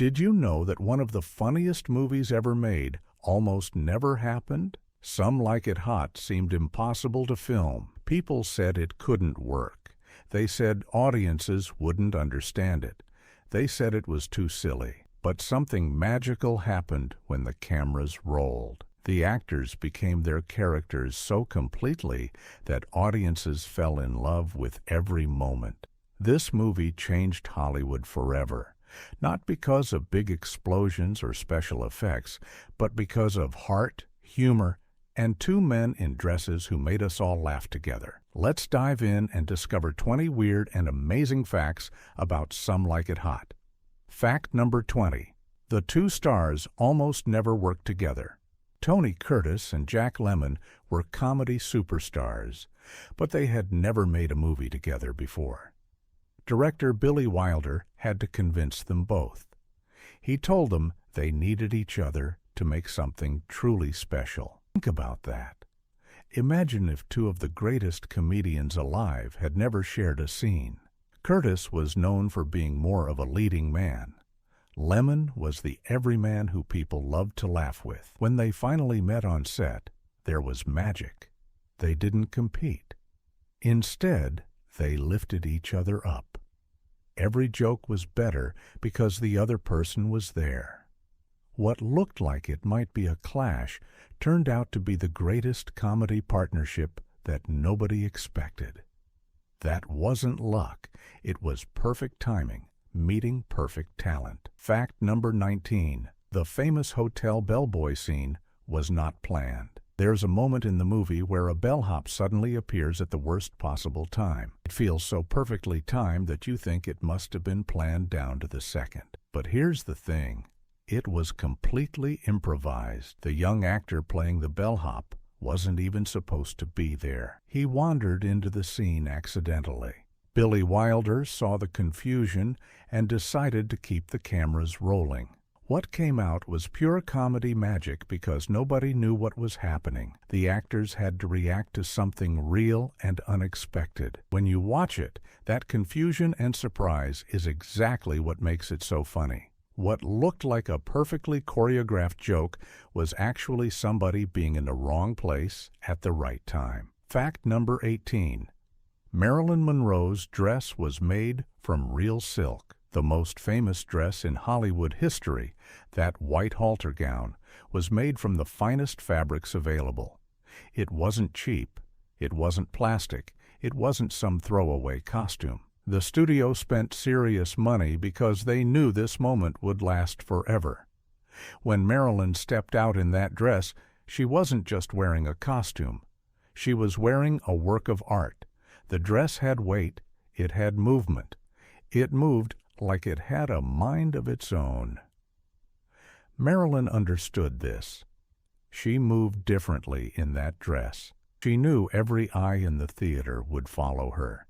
Did you know that one of the funniest movies ever made almost never happened? Some Like It Hot seemed impossible to film. People said it couldn't work. They said audiences wouldn't understand it. They said it was too silly. But something magical happened when the cameras rolled. The actors became their characters so completely that audiences fell in love with every moment. This movie changed Hollywood forever, not because of big explosions or special effects, but because of heart, humor, and two men in dresses who made us all laugh together. Let's dive in and discover 20 weird and amazing facts about Some Like It Hot. Fact number 20. The two stars almost never worked together. Tony Curtis and Jack Lemmon were comedy superstars, but they had never made a movie together before. Director Billy Wilder had to convince them both. He told them they needed each other to make something truly special. Think about that. Imagine if two of the greatest comedians alive had never shared a scene. Curtis was known for being more of a leading man. Lemmon was the everyman who people loved to laugh with. When they finally met on set, there was magic. They didn't compete. Instead, they lifted each other up. Every joke was better because the other person was there. What looked like it might be a clash turned out to be the greatest comedy partnership that nobody expected. That wasn't luck. It was perfect timing, meeting perfect talent. Fact number 19. The famous hotel bellboy scene was not planned. There's a moment in the movie where a bellhop suddenly appears at the worst possible time. It feels so perfectly timed that you think it must have been planned down to the second. But here's the thing. It was completely improvised. The young actor playing the bellhop wasn't even supposed to be there. He wandered into the scene accidentally. Billy Wilder saw the confusion and decided to keep the cameras rolling. What came out was pure comedy magic because nobody knew what was happening. The actors had to react to something real and unexpected. When you watch it, that confusion and surprise is exactly what makes it so funny. What looked like a perfectly choreographed joke was actually somebody being in the wrong place at the right time. Fact number 18. Marilyn Monroe's dress was made from real silk. The most famous dress in Hollywood history, that white halter gown, was made from the finest fabrics available. It wasn't cheap. It wasn't plastic. It wasn't some throwaway costume. The studio spent serious money because they knew this moment would last forever. When Marilyn stepped out in that dress, she wasn't just wearing a costume. She was wearing a work of art. The dress had weight. It had movement. It moved like it had a mind of its own. Marilyn understood this. She moved differently in that dress. She knew every eye in the theater would follow her.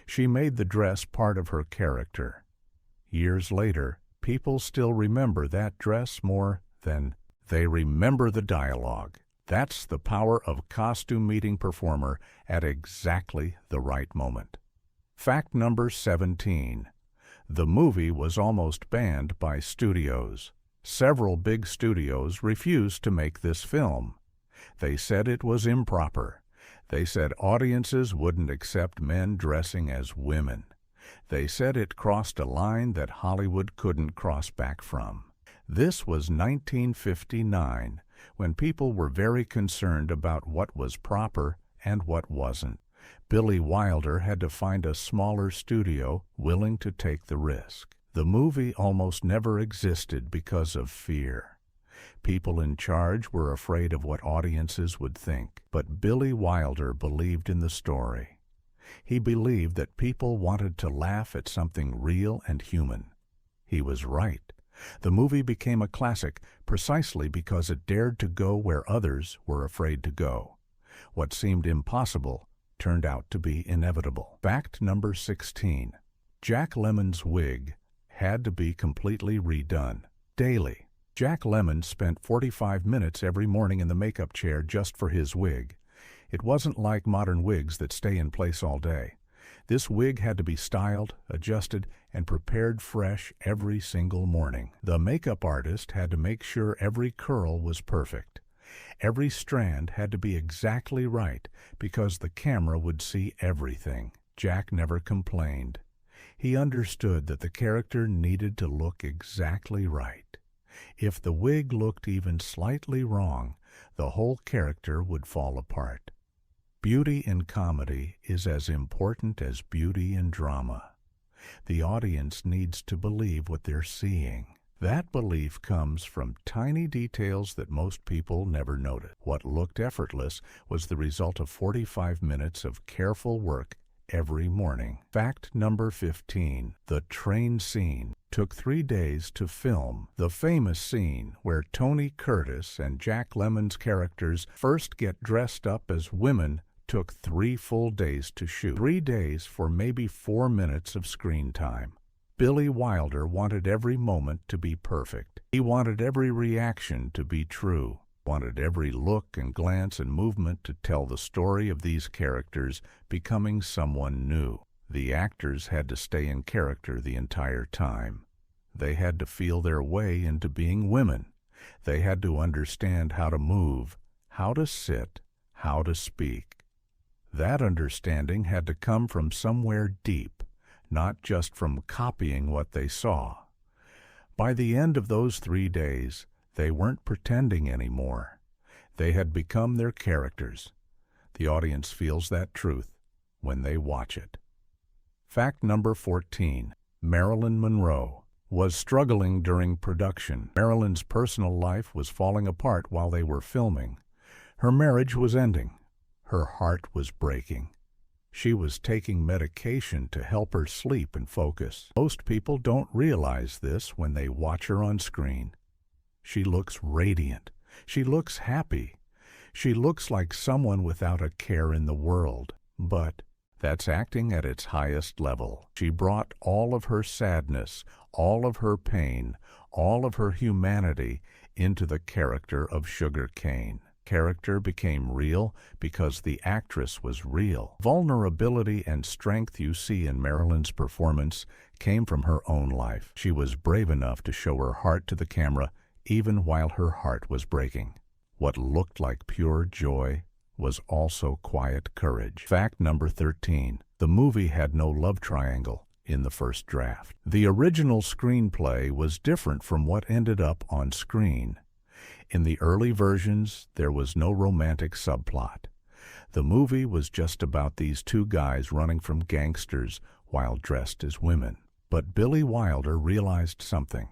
She made the dress part of her character. Years later, people still remember that dress more than they remember the dialogue. That's the power of costume meeting performer at exactly the right moment. Fact number 17. The movie was almost banned by studios. Several big studios refused to make this film. They said it was improper. They said audiences wouldn't accept men dressing as women. They said it crossed a line that Hollywood couldn't cross back from. This was 1959, when people were very concerned about what was proper and what wasn't. Billy Wilder had to find a smaller studio willing to take the risk. The movie almost never existed because of fear. People in charge were afraid of what audiences would think. But Billy Wilder believed in the story. He believed that people wanted to laugh at something real and human. He was right. The movie became a classic precisely because it dared to go where others were afraid to go. What seemed impossible turned out to be inevitable. Fact number 16. Jack Lemmon's wig had to be completely redone. Daily. Jack Lemmon spent 45 minutes every morning in the makeup chair just for his wig. It wasn't like modern wigs that stay in place all day. This wig had to be styled, adjusted, and prepared fresh every single morning. The makeup artist had to make sure every curl was perfect. Every strand had to be exactly right because the camera would see everything. Jack never complained. He understood that the character needed to look exactly right. If the wig looked even slightly wrong, the whole character would fall apart. Beauty in comedy is as important as beauty in drama. The audience needs to believe what they're seeing. That belief comes from tiny details that most people never notice. What looked effortless was the result of 45 minutes of careful work every morning. Fact number 15. The train scene took 3 days to film. The famous scene where Tony Curtis and Jack Lemmon's characters first get dressed up as women took 3 full days to shoot. 3 days for maybe 4 minutes of screen time. Billy Wilder wanted every moment to be perfect. He wanted every reaction to be true. Wanted every look and glance and movement to tell the story of these characters becoming someone new. The actors had to stay in character the entire time. They had to feel their way into being women. They had to understand how to move, how to sit, how to speak. That understanding had to come from somewhere deep, not just from copying what they saw. By the end of those 3 days, they weren't pretending anymore. They had become their characters. The audience feels that truth when they watch it. Fact number 14. Marilyn Monroe was struggling during production. Marilyn's personal life was falling apart while they were filming. Her marriage was ending. Her heart was breaking. She was taking medication to help her sleep and focus. Most people don't realize this when they watch her on screen. She looks radiant. She looks happy. She looks like someone without a care in the world. But that's acting at its highest level. She brought all of her sadness, all of her pain, all of her humanity into the character of Sugar Cane. Character became real because the actress was real. Vulnerability and strength you see in Marilyn's performance came from her own life. She was brave enough to show her heart to the camera even while her heart was breaking. What looked like pure joy was also quiet courage. Fact number 13. The movie had no love triangle in the first draft. The original screenplay was different from what ended up on screen. In the early versions, there was no romantic subplot. The movie was just about these 2 guys running from gangsters while dressed as women. But Billy Wilder realized something.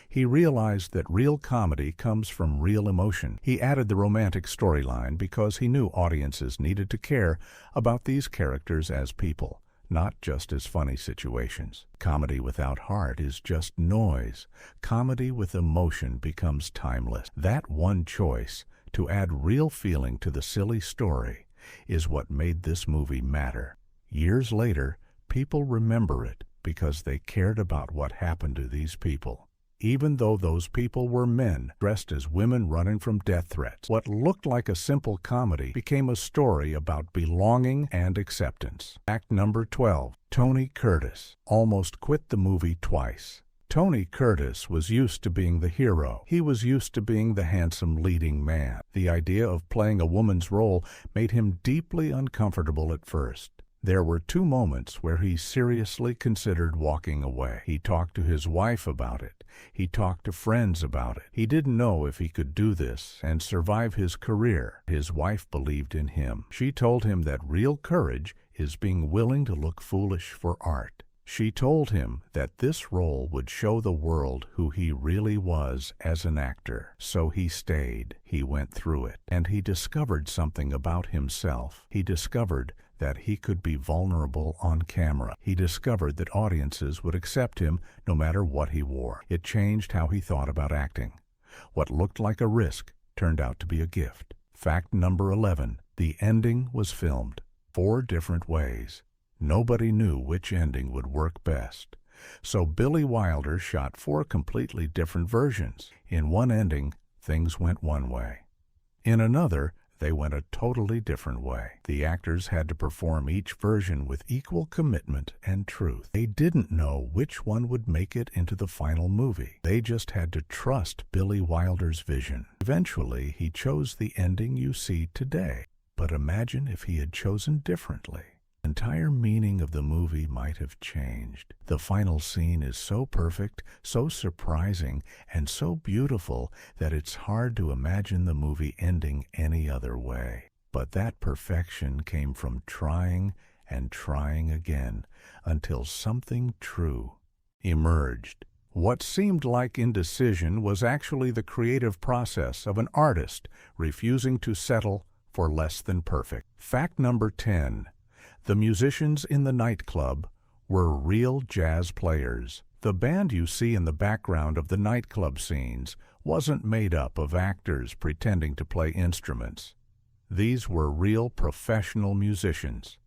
He realized that real comedy comes from real emotion. He added the romantic storyline because he knew audiences needed to care about these characters as people, not just as funny situations. Comedy without heart is just noise. Comedy with emotion becomes timeless. That one choice, to add real feeling to the silly story, is what made this movie matter. Years later, people remember it because they cared about what happened to these people. Even though those people were men dressed as women running from death threats. What looked like a simple comedy became a story about belonging and acceptance. Fact number 12. Tony Curtis almost quit the movie twice. Tony Curtis was used to being the hero. He was used to being the handsome leading man. The idea of playing a woman's role made him deeply uncomfortable at first. There were 2 moments where he seriously considered walking away. He talked to his wife about it. He talked to friends about it. He didn't know if he could do this and survive his career. His wife believed in him. She told him that real courage is being willing to look foolish for art. She told him that this role would show the world who he really was as an actor. So he stayed. He went through it. And he discovered something about himself. He discovered that he could be vulnerable on camera. He discovered that audiences would accept him no matter what he wore. It changed how he thought about acting. What looked like a risk turned out to be a gift. Fact number 11. The ending was filmed 4 different ways. Nobody knew which ending would work best. So Billy Wilder shot 4 completely different versions. In one ending, things went one way. In another, They went a totally different way. The actors had to perform each version with equal commitment and truth. They didn't know which one would make it into the final movie. They just had to trust Billy Wilder's vision. Eventually, he chose the ending you see today. But imagine if he had chosen differently. The entire meaning of the movie might have changed. The final scene is so perfect, so surprising, and so beautiful that it's hard to imagine the movie ending any other way. But that perfection came from trying and trying again until something true emerged. What seemed like indecision was actually the creative process of an artist refusing to settle for less than perfect. Fact number 10. The musicians in the nightclub were real jazz players. The band you see in the background of the nightclub scenes wasn't made up of actors pretending to play instruments. These were real professional musicians.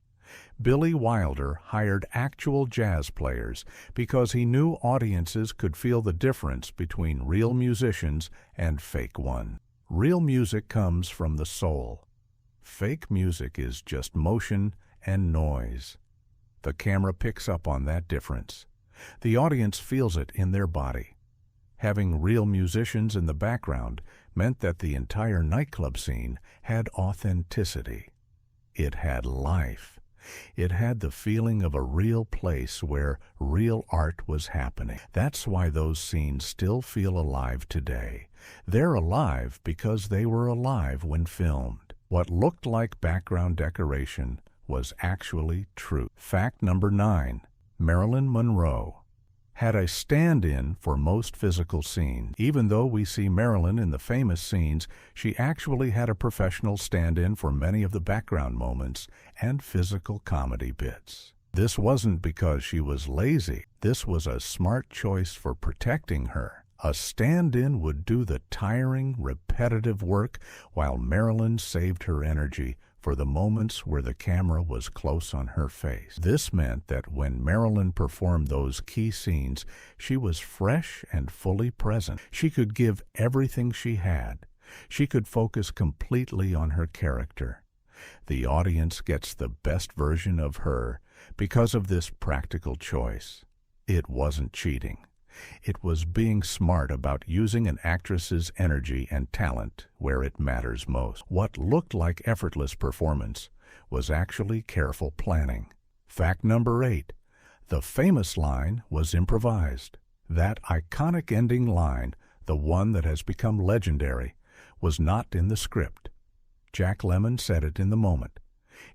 Billy Wilder hired actual jazz players because he knew audiences could feel the difference between real musicians and fake ones. Real music comes from the soul. Fake music is just motion and noise. The camera picks up on that difference. The audience feels it in their body. Having real musicians in the background meant that the entire nightclub scene had authenticity. It had life. It had the feeling of a real place where real art was happening. That's why those scenes still feel alive today. They're alive because they were alive when filmed. What looked like background decoration was actually true. Fact number 9. Marilyn Monroe had a stand-in for most physical scenes. Even though we see Marilyn in the famous scenes, she actually had a professional stand-in for many of the background moments and physical comedy bits. This wasn't because she was lazy. This was a smart choice for protecting her. A stand-in would do the tiring, repetitive work while Marilyn saved her energy for the moments where the camera was close on her face. This meant that when Marilyn performed those key scenes, she was fresh and fully present. She could give everything she had. She could focus completely on her character. The audience gets the best version of her because of this practical choice. It wasn't cheating. It was being smart about using an actress's energy and talent where it matters most. What looked like effortless performance was actually careful planning. Fact number 8. The famous line was improvised. That iconic ending line, the one that has become legendary, was not in the script. Jack Lemmon said it in the moment.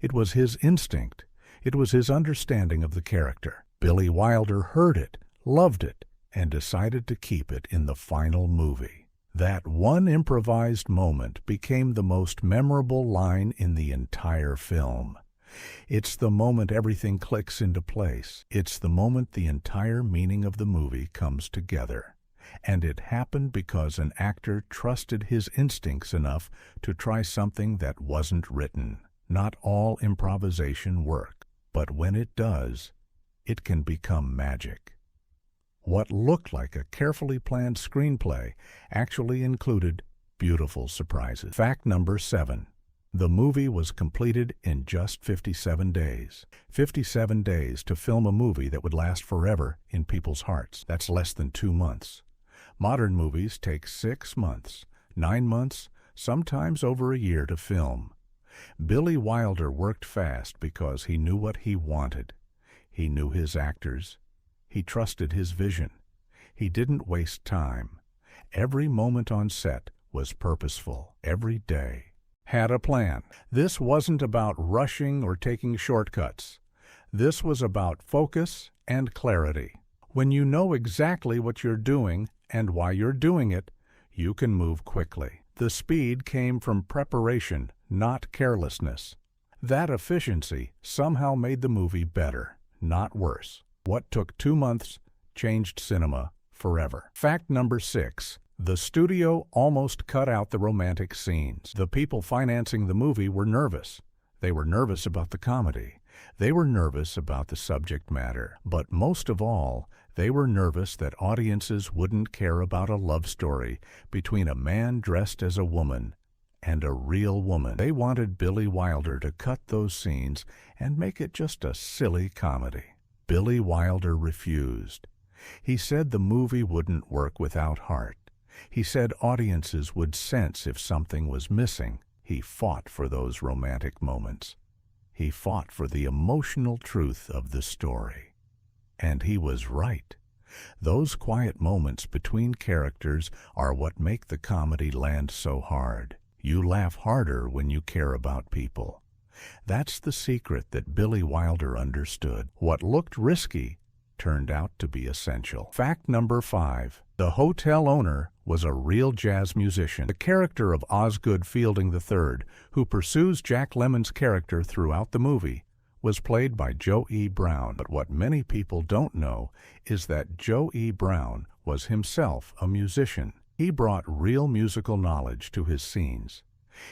It was his instinct. It was his understanding of the character. Billy Wilder heard it, loved it, and decided to keep it in the final movie. That one improvised moment became the most memorable line in the entire film. It's the moment everything clicks into place. It's the moment the entire meaning of the movie comes together. And it happened because an actor trusted his instincts enough to try something that wasn't written. Not all improvisation works, but when it does, it can become magic. What looked like a carefully planned screenplay actually included beautiful surprises. Fact number 7. The movie was completed in just 57 days. 57 days to film a movie that would last forever in people's hearts. That's less than 2 months. Modern movies take 6 months, 9 months, sometimes over a year to film. Billy Wilder worked fast because he knew what he wanted. He knew his actors. He trusted his vision. He didn't waste time. Every moment on set was purposeful. Every day had a plan. This wasn't about rushing or taking shortcuts. This was about focus and clarity. When you know exactly what you're doing and why you're doing it, you can move quickly. The speed came from preparation, not carelessness. That efficiency somehow made the movie better, not worse. What took 2 months changed cinema forever. Fact number 6. The studio almost cut out the romantic scenes. The people financing the movie were nervous. They were nervous about the comedy. They were nervous about the subject matter. But most of all, they were nervous that audiences wouldn't care about a love story between a man dressed as a woman and a real woman. They wanted Billy Wilder to cut those scenes and make it just a silly comedy. Billy Wilder refused. He said the movie wouldn't work without heart. He said audiences would sense if something was missing. He fought for those romantic moments. He fought for the emotional truth of the story. And he was right. Those quiet moments between characters are what make the comedy land so hard. You laugh harder when you care about people. That's the secret that Billy Wilder understood. What looked risky turned out to be essential. Fact number 5. The hotel owner was a real jazz musician. The character of Osgood Fielding III, who pursues Jack Lemmon's character throughout the movie, was played by Joe E. Brown. But what many people don't know is that Joe E. Brown was himself a musician. He brought real musical knowledge to his scenes.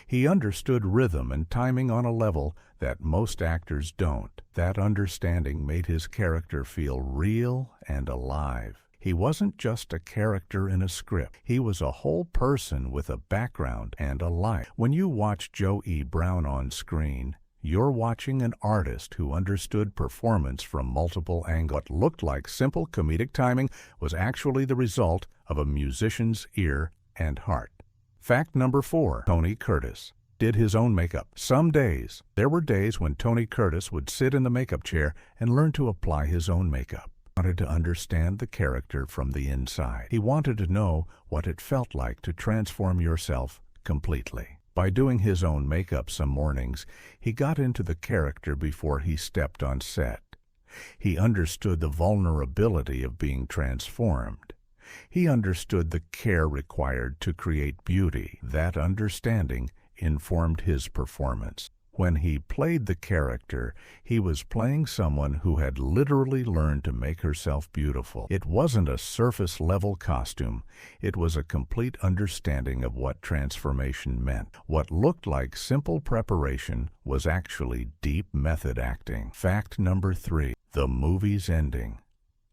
He understood rhythm and timing on a level that most actors don't. That understanding made his character feel real and alive. He wasn't just a character in a script. He was a whole person with a background and a life. When you watch Joe E. Brown on screen, you're watching an artist who understood performance from multiple angles. What looked like simple comedic timing was actually the result of a musician's ear and heart. Fact number 4. Tony Curtis did his own makeup. There were days when Tony Curtis would sit in the makeup chair and learn to apply his own makeup. He wanted to understand the character from the inside. He wanted to know what it felt like to transform yourself completely. By doing his own makeup some mornings, he got into the character before he stepped on set. He understood the vulnerability of being transformed. He understood the care required to create beauty. That understanding informed his performance. When he played the character, he was playing someone who had literally learned to make herself beautiful. It wasn't a surface-level costume. It was a complete understanding of what transformation meant. What looked like simple preparation was actually deep method acting. Fact number 3. The movie's ending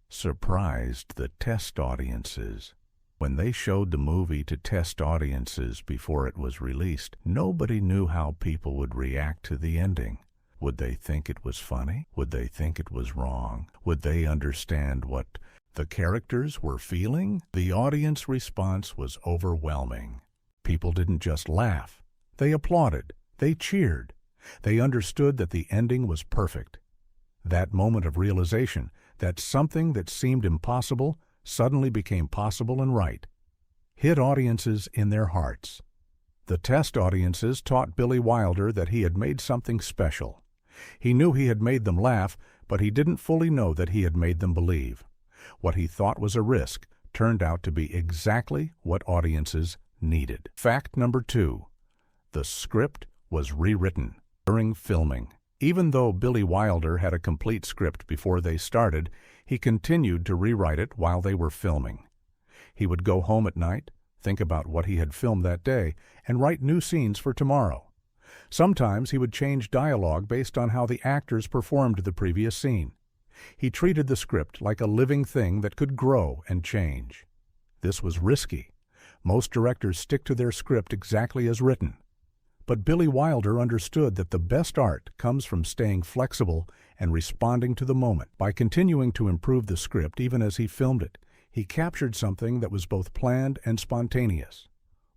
surprised the test audiences. When they showed the movie to test audiences before it was released, nobody knew how people would react to the ending. Would they think it was funny? Would they think it was wrong? Would they understand what the characters were feeling? The audience response was overwhelming. People didn't just laugh. They applauded. They cheered. They understood that the ending was perfect. That moment of realization that something that seemed impossible suddenly became possible and right hit audiences in their hearts. The test audiences taught Billy Wilder that he had made something special. He knew he had made them laugh, but he didn't fully know that he had made them believe. What he thought was a risk turned out to be exactly what audiences needed. Fact number 2. The script was rewritten during filming. Even though Billy Wilder had a complete script before they started, he continued to rewrite it while they were filming. He would go home at night, think about what he had filmed that day, and write new scenes for tomorrow. Sometimes he would change dialogue based on how the actors performed the previous scene. He treated the script like a living thing that could grow and change. This was risky. Most directors stick to their script exactly as written. But Billy Wilder understood that the best art comes from staying flexible and responding to the moment. By continuing to improve the script even as he filmed it, he captured something that was both planned and spontaneous.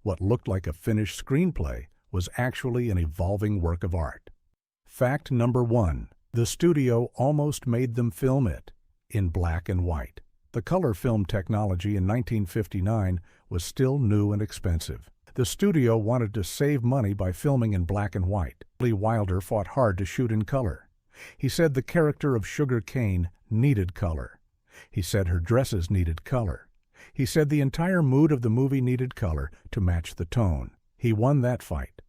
What looked like a finished screenplay was actually an evolving work of art. Fact number 1. The studio almost made them film it in black and white. The color film technology in 1959 was still new and expensive. The studio wanted to save money by filming in black and white. Billy Wilder fought hard to shoot in color. He said the character of Sugar Cane needed color. He said her dresses needed color. He said the entire mood of the movie needed color to match the tone. He won that fight.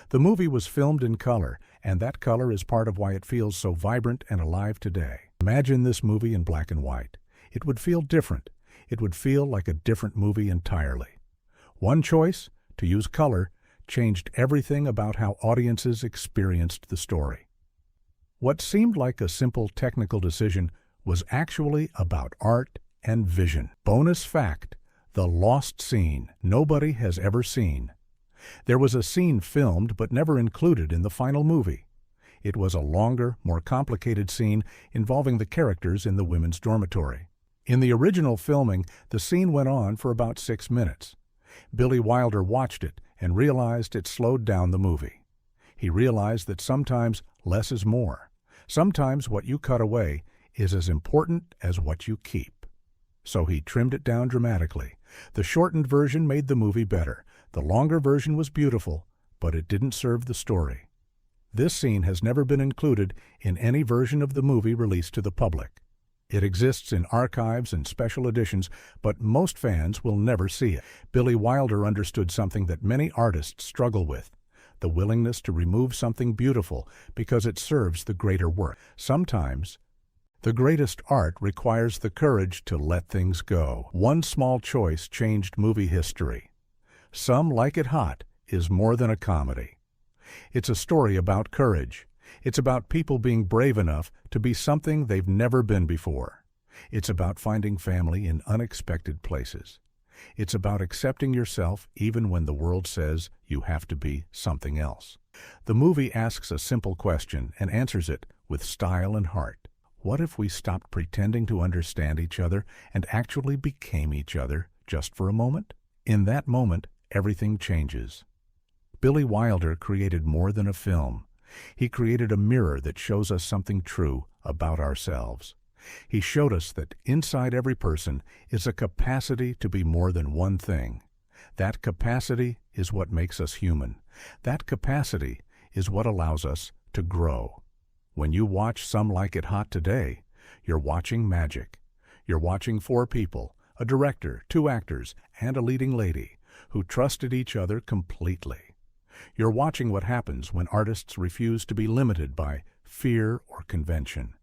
The movie was filmed in color, and that color is part of why it feels so vibrant and alive today. Imagine this movie in black and white. It would feel different. It would feel like a different movie entirely. One choice, to use color, changed everything about how audiences experienced the story. What seemed like a simple technical decision was actually about art and vision. Bonus fact: the lost scene nobody has ever seen. There was a scene filmed but never included in the final movie. It was a longer, more complicated scene involving the characters in the women's dormitory. In the original filming, the scene went on for about 6 minutes. Billy Wilder watched it and realized it slowed down the movie. He realized that sometimes less is more. Sometimes what you cut away is as important as what you keep. So he trimmed it down dramatically. The shortened version made the movie better. The longer version was beautiful, but it didn't serve the story. This scene has never been included in any version of the movie released to the public. It exists in archives and special editions, but most fans will never see it. Billy Wilder understood something that many artists struggle with: the willingness to remove something beautiful because it serves the greater work. Sometimes, the greatest art requires the courage to let things go. One small choice changed movie history. Some Like It Hot is more than a comedy. It's a story about courage. It's about people being brave enough to be something they've never been before. It's about finding family in unexpected places. It's about accepting yourself even when the world says you have to be something else. The movie asks a simple question and answers it with style and heart. What if we stopped pretending to understand each other and actually became each other just for a moment? In that moment, everything changes. Billy Wilder created more than a film. He created a mirror that shows us something true about ourselves. He showed us that inside every person is a capacity to be more than one thing. That capacity is what makes us human. That capacity is what allows us to grow. When you watch Some Like It Hot today, you're watching magic. You're watching 4 people, a director, 2 actors, and a leading lady, who trusted each other completely. You're watching what happens when artists refuse to be limited by fear or convention.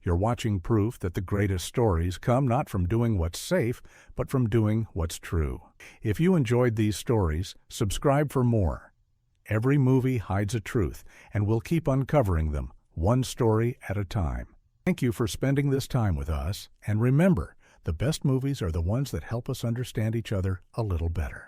You're watching proof that the greatest stories come not from doing what's safe, but from doing what's true. If you enjoyed these stories, subscribe for more. Every movie hides a truth, and we'll keep uncovering them, one story at a time. Thank you for spending this time with us, and remember, the best movies are the ones that help us understand each other a little better.